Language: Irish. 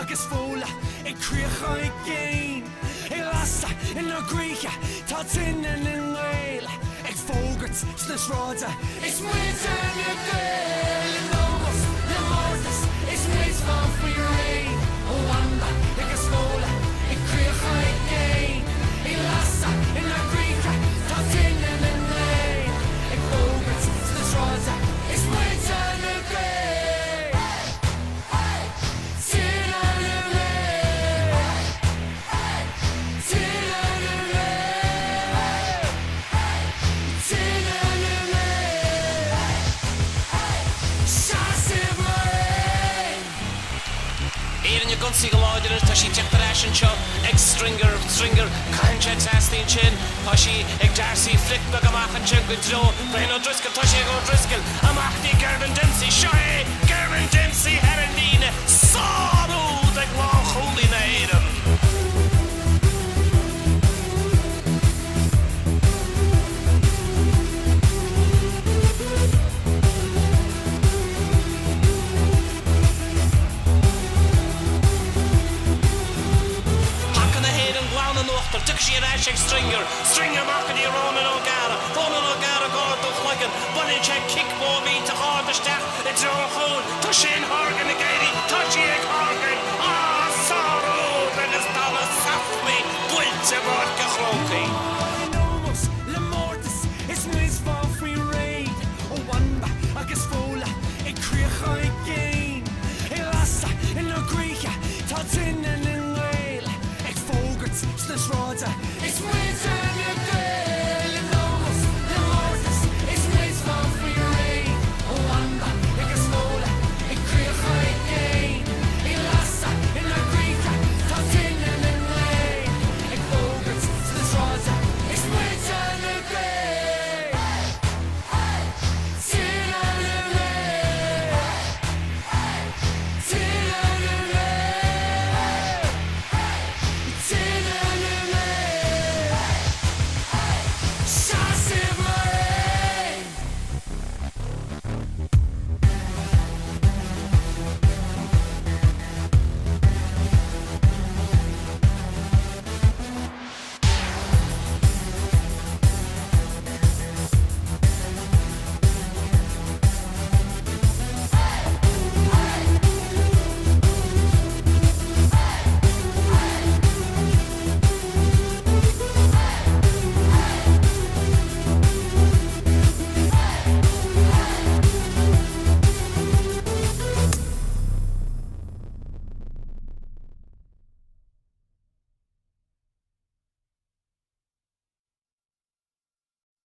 agus fóla ag críocha i géin I lasa in na grícha tá tin in ngéil ag fógart sna sráda is muinte na géil in nógus na mórtas is muid fan faoi rain ó wanda agus fóla ag críocha i géin I lasa in na grícha tá tin in ngéil ag fógart sna sráda is muinte na géil Gunsi go láidir tá sí teachtar eis an seo ag stringer caiinse tastín sin tá sí ag Darcy flick bag amach an sin go dro Brian O'Driscoll tá sí ag O'Driscoll amachtaí Gervin Dempsey seo Gervin Dempsey ar an líne sáú ag lá chomhlí na éidir